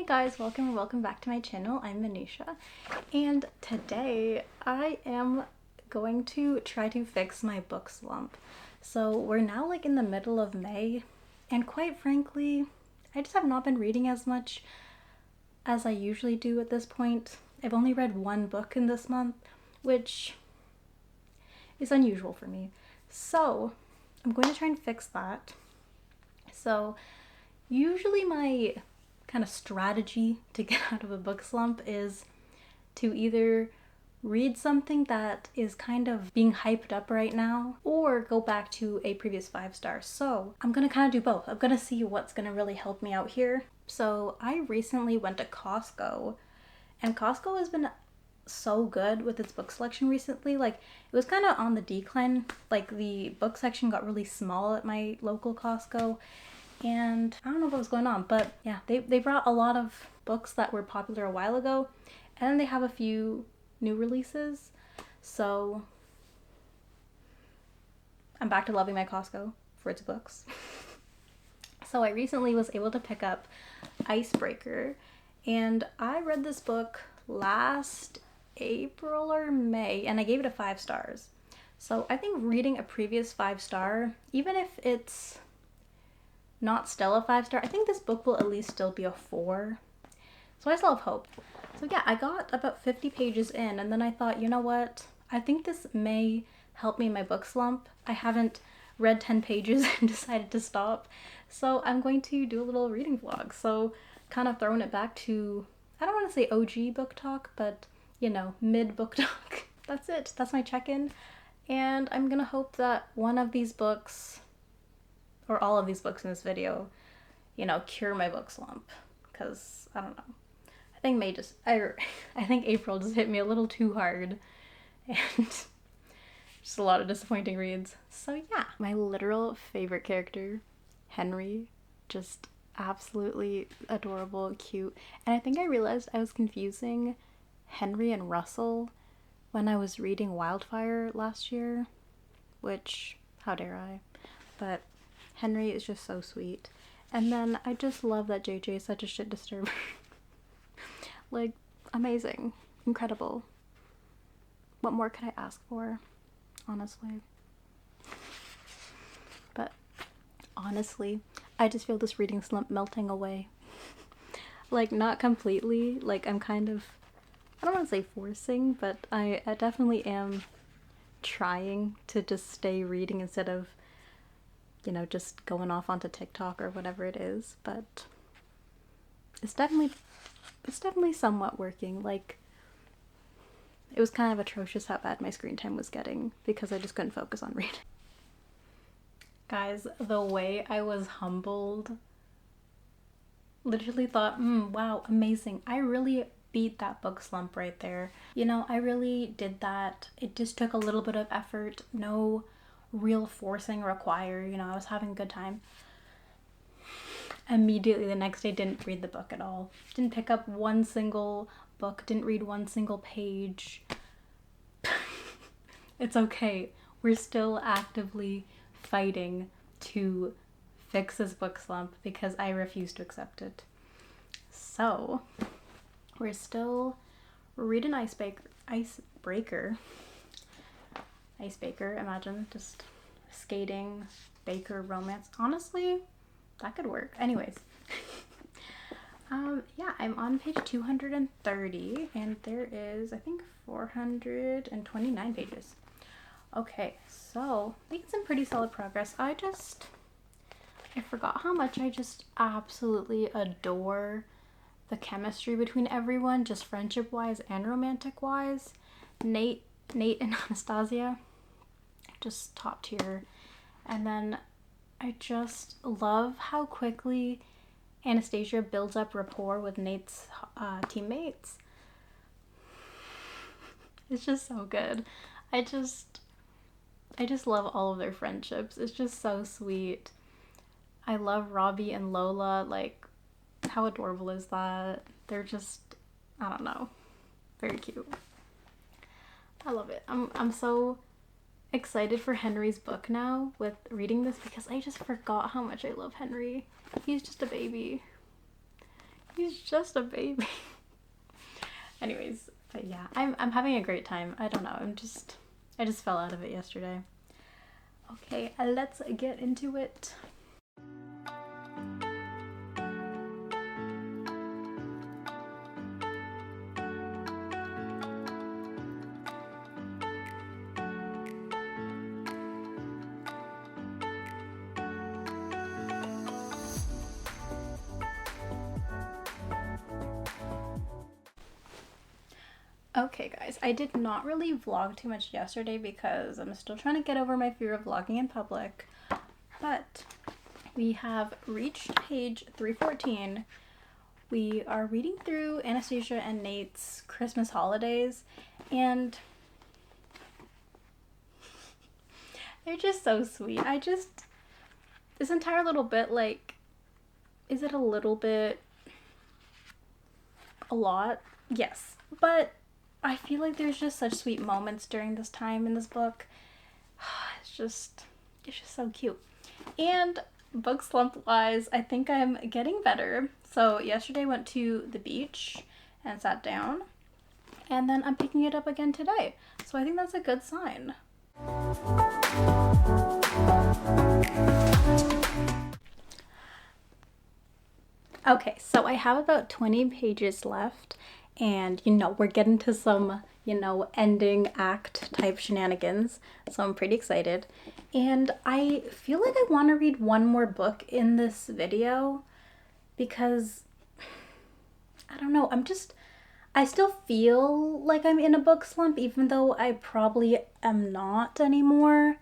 Hey guys, welcome back to my channel. I'm Manisha, and today I am going to try to fix my book slump. So we're now like in the middle of May, and quite frankly, I just have not been reading as much as I usually do at this point. I've only read one book in this month, which is unusual for me. So I'm going to try and fix that. So usually my kind of strategy to get out of a book slump is to either read something that is kind of being hyped up right now or go back to a previous 5-star. So I'm gonna kind of do both. I'm gonna see what's gonna really help me out here. So I recently went to Costco, and Costco has been so good with its book selection recently. Like, it was kind of on the decline. Like, the book section got really small at my local Costco, and I don't know what was going on, but yeah, they brought a lot of books that were popular a while ago, and then they have a few new releases. So I'm back to loving my Costco for its books. So I recently was able to pick up Icebreaker, and I read this book last April or May, and I gave it a 5 stars. So I think reading a previous 5-star, even if it's not still a 5-star, I think this book will at least still be a 4. So I still have hope. So yeah, I got about 50 pages in, and then I thought, you know what? I think this may help me in my book slump. I haven't read 10 pages and decided to stop. So I'm going to do a little reading vlog. So kind of throwing it back to, I don't want to say OG book talk, but you know, mid book talk. That's it. That's my check-in. And I'm gonna hope that one of these books, or all of these books in this video, you know, cure my book slump. Because, I don't know. I think I think April just hit me a little too hard. And just a lot of disappointing reads. So yeah, my literal favorite character, Henry, just absolutely adorable, cute. And I think I realized I was confusing Henry and Russell when I was reading Wildfire last year, which, how dare I? But Henry is just so sweet. And then I just love that JJ is such a shit disturber. Like, amazing. Incredible. What more could I ask for? Honestly. But honestly, I just feel this reading slump melting away. Like, not completely. Like, I'm kind of, I don't want to say forcing, but I definitely am trying to just stay reading instead of, you know, just going off onto TikTok or whatever it is. But it's definitely somewhat working. Like, it was kind of atrocious how bad my screen time was getting because I just couldn't focus on reading. Guys, the way I was humbled, literally thought, wow, amazing. I really beat that book slump right there. You know, I really did that. It just took a little bit of effort, no real forcing required. You know, I was having a good time. Immediately the next day, didn't read the book at all. Didn't pick up one single book, didn't read one single page. It's okay. We're still actively fighting to fix this book slump because I refuse to accept it. So we're still reading Icebreaker. Imagine just skating, baker, romance. Honestly, that could work. Anyways. Yeah, I'm on page 230, and there is, I think, 429 pages. Okay, so making some pretty solid progress. I forgot how much I just absolutely adore the chemistry between everyone, just friendship-wise and romantic-wise. Nate and Anastasia, just top tier. And then I just love how quickly Anastasia builds up rapport with Nate's teammates. It's just so good. I just love all of their friendships. It's just so sweet. I love Robbie and Lola. Like, how adorable is that? They're just, I don't know, very cute. I love it. I'm so excited for Henry's book now with reading this because I just forgot how much I love Henry. He's just a baby. He's just a baby. Anyways, but yeah, I'm having a great time. I don't know. I just fell out of it yesterday. Okay, let's get into it. Okay guys, I did not really vlog too much yesterday because I'm still trying to get over my fear of vlogging in public, but we have reached page 314. We are reading through Anastasia and Nate's Christmas holidays, and they're just so sweet. This entire little bit, like, is it a little bit a lot? Yes, but I feel like there's just such sweet moments during this time in this book. It's just so cute. And book slump wise, I think I'm getting better. So yesterday I went to the beach and sat down, and then I'm picking it up again today. So I think that's a good sign. Okay, so I have about 20 pages left, and we're getting to some, ending act type shenanigans, so I'm pretty excited. And I feel like I want to read one more book in this video because, I don't know, I still feel like I'm in a book slump, even though I probably am not anymore.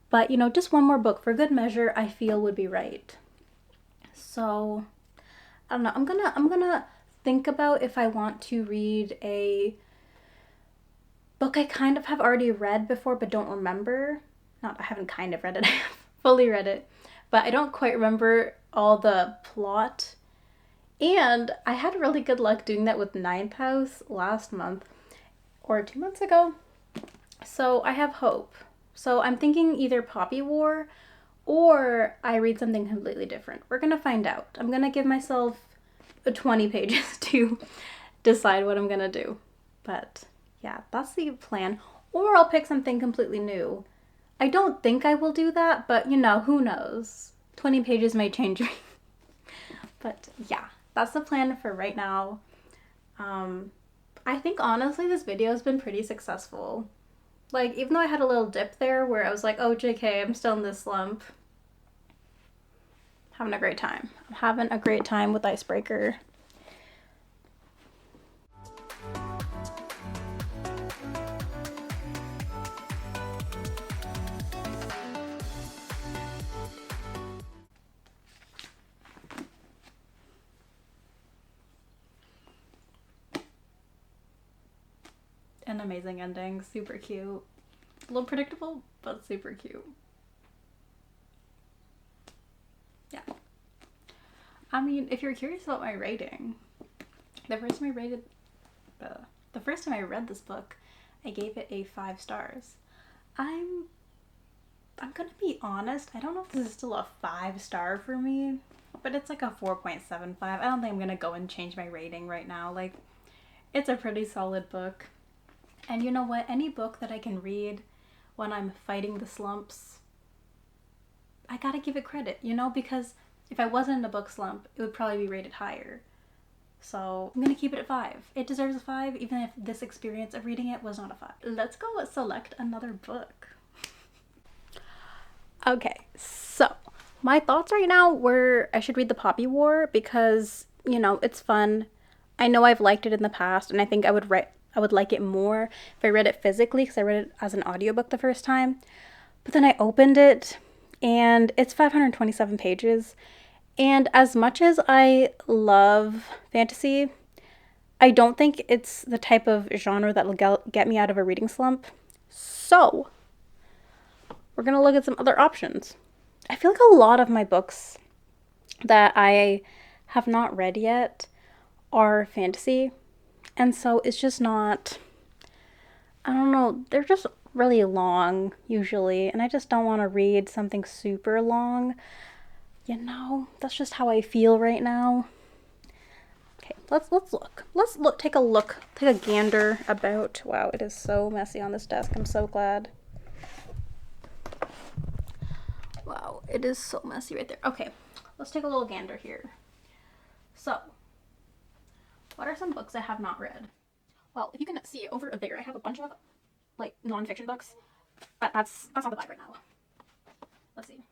But, just one more book for good measure, I feel would be right. So, I don't know. I'm gonna think about if I want to read a book I kind of have already read before but don't remember. Not, I haven't kind of read it. I have fully read it. But I don't quite remember all the plot. And I had really good luck doing that with Ninth House last month or 2 months ago. So I have hope. So I'm thinking either Poppy War or I read something completely different. We're gonna find out. I'm gonna give myself 20 pages to decide what I'm gonna do. But yeah, that's the plan. Or I'll pick something completely new. I don't think I will do that, but who knows? 20 pages may change me. But yeah, that's the plan for right now. I think honestly this video has been pretty successful. Like, even though I had a little dip there where I was like, oh, JK, I'm still in this slump. Having a great time. I'm having a great time with Icebreaker. An amazing ending, super cute. A little predictable, but super cute. Yeah. I mean, if you're curious about my rating, the first time I read this book, I gave it a 5 stars. I'm gonna be honest, I don't know if this is still a 5-star for me, but it's like a 4.75. I don't think I'm gonna go and change my rating right now. Like, it's a pretty solid book. And you know what? Any book that I can read when I'm fighting the slumps, I gotta give it credit, because if I wasn't in a book slump, it would probably be rated higher. So I'm gonna keep it at 5. It deserves a 5, even if this experience of reading it was not a 5. Let's go select another book. Okay, so my thoughts right now were I should read The Poppy War because, it's fun. I know I've liked it in the past, and I think I would like it more if I read it physically because I read it as an audiobook the first time. But then I opened it and it's 527 pages. And as much as I love fantasy, I don't think it's the type of genre that will get me out of a reading slump. So we're going to look at some other options. I feel like a lot of my books that I have not read yet are fantasy. And so it's just not, I don't know, they're just really long usually. And I just don't want to read something super long. That's just how I feel right now. let's look. Let's look. Take a gander about. Wow, it is so messy on this desk. I'm so glad. Wow, it is so messy right there. Okay, let's take a little gander here. So, what are some books I have not read? Well, if you can see over there, I have a bunch of like non-fiction books, but that's on the vibe right now. Let's see.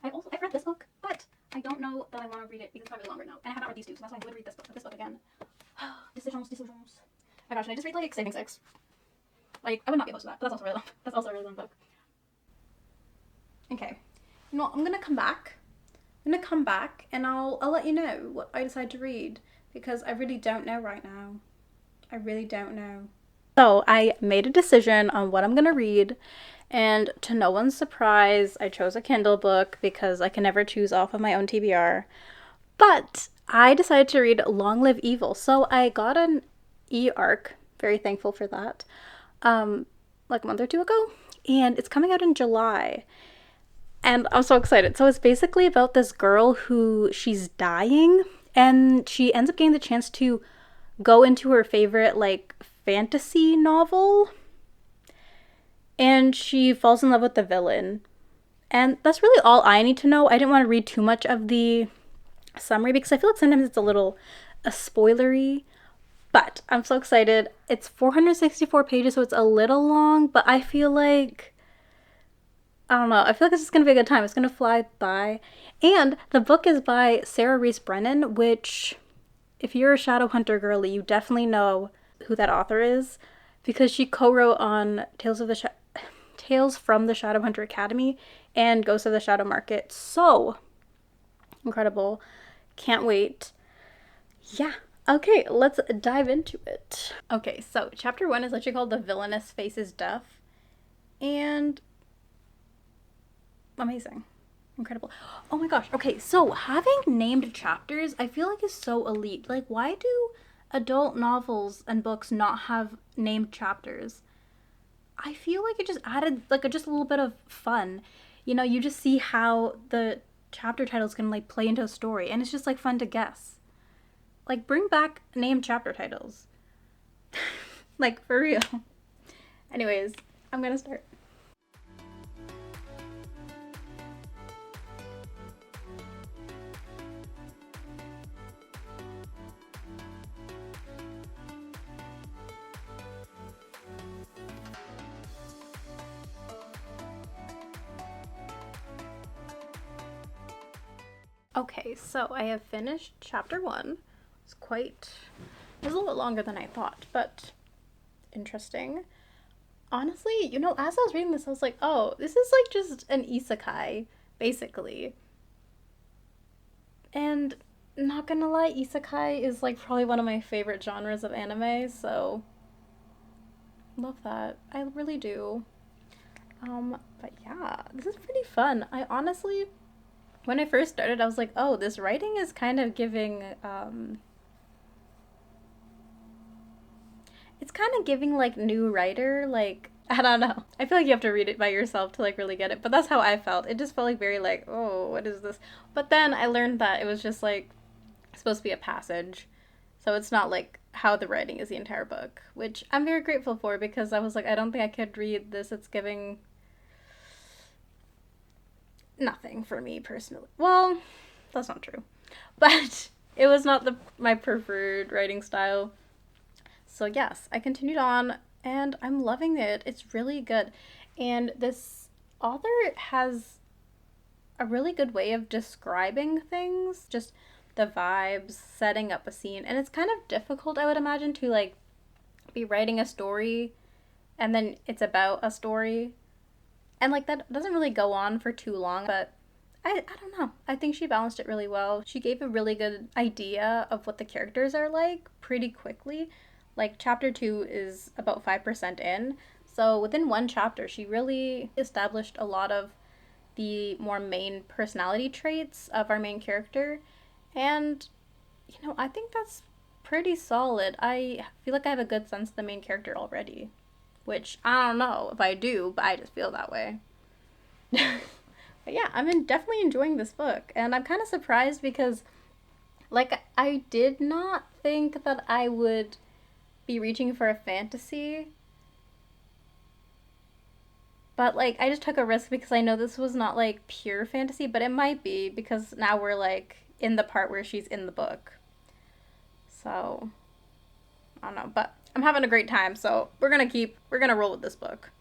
I've read this book, but I don't know that I want to read it because it's probably longer now, and I haven't read these two, so that's why I would read this book again. Decisions. My gosh, and I just read like Saving Six. Like, I would not be opposed to that, but that's also a really long book. Okay, you know what, I'm gonna come back and I'll let you know what I decide to read, because I really don't know right now. I really don't know. So I made a decision on what I'm gonna read, and to no one's surprise, I chose a Kindle book because I can never choose off of my own TBR. But I decided to read Long Live Evil. So I got an e-arc, very thankful for that, like a month or two ago, and it's coming out in July. And I'm so excited. So it's basically about this girl who she's dying, and she ends up getting the chance to go into her favorite like fantasy novel, and she falls in love with the villain. And that's really all I need to know. I didn't want to read too much of the summary because I feel like sometimes it's a little spoilery, but I'm so excited. It's 464 pages, so it's a little long, but I feel like it's just gonna be a good time. It's gonna fly by. And the book is by Sarah Reese Brennan, which, if you're a Shadowhunter girly, you definitely know who that author is, because she co-wrote on Tales from the Shadowhunter Academy and Ghosts of the Shadow Market. So incredible. Can't wait. Yeah. Okay, let's dive into it. Okay, so chapter 1 is literally called The Villainous Faces Death. And amazing. Incredible. Oh my gosh. Okay, so having named chapters, I feel like is so elite. Like, why do adult novels and books not have named chapters? I feel like it just added like just a little bit of fun. You know, you just see how the chapter titles can like play into a story, and it's just like fun to guess. Like, bring back named chapter titles. Like, for real. Anyways, I'm gonna start. Okay, so I have finished chapter 1. It was a little bit longer than I thought, but interesting. Honestly, you know, as I was reading this, I was like, oh, this is like just an isekai, basically. And not gonna lie, isekai is like probably one of my favorite genres of anime, so love that. I really do. But yeah, this is pretty fun. I honestly, when I first started, I was like, oh, this writing is kind of giving, it's kind of giving like new writer, like, I don't know. I feel like you have to read it by yourself to like really get it, but that's how I felt. It just felt like very like, oh, what is this? But then I learned that it was just like supposed to be a passage. So it's not like how the writing is the entire book, which I'm very grateful for, because I was like, I don't think I could read this. It's giving nothing for me personally. Well, that's not true. But it was not my preferred writing style. So yes, I continued on and I'm loving it. It's really good. And this author has a really good way of describing things, just the vibes, setting up a scene. And it's kind of difficult, I would imagine, to like be writing a story and then it's about a story. And like that doesn't really go on for too long, but I don't know. I think she balanced it really well. She gave a really good idea of what the characters are like pretty quickly. Like, chapter 2 is about 5% in. So within one chapter, she really established a lot of the more main personality traits of our main character. And, you know, I think that's pretty solid. I feel like I have a good sense of the main character already. Which, I don't know if I do, but I just feel that way. But yeah, definitely enjoying this book. And I'm kind of surprised because Like, I did not think that I would be reaching for a fantasy. But, like, I just took a risk because I know this was not, like, pure fantasy, but it might be because now we're, like, in the part where she's in the book. So, I don't know. But I'm having a great time, so we're gonna roll with this book.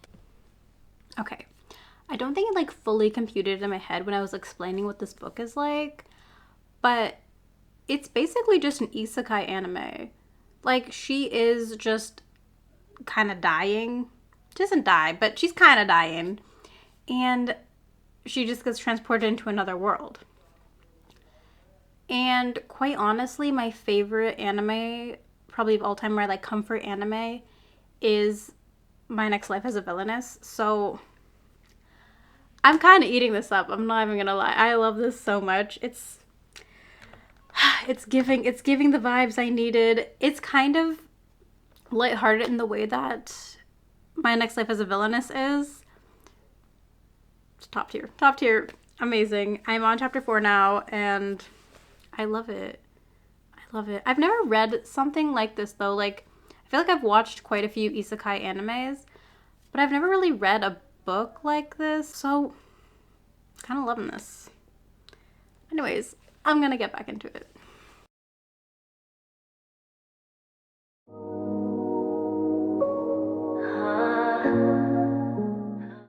Okay. I don't think it, like, fully computed in my head when I was explaining what this book is like, but it's basically just an isekai anime. Like, she is just kind of dying. She doesn't die, but she's kind of dying. And she just gets transported into another world. And quite honestly, my favorite anime, probably of all time, where I like comfort anime, is My Next Life as a Villainess. So I'm kind of eating this up. I'm not even gonna lie. I love this so much. It's giving the vibes I needed. It's kind of lighthearted in the way that My Next Life as a Villainess is. It's top tier. Top tier. Amazing. I'm on chapter 4 now, and I love it. I love it. I've never read something like this, though. Like, I feel like I've watched quite a few isekai animes, but I've never really read a book like this, so kind of loving this. Anyways, I'm gonna get back into it.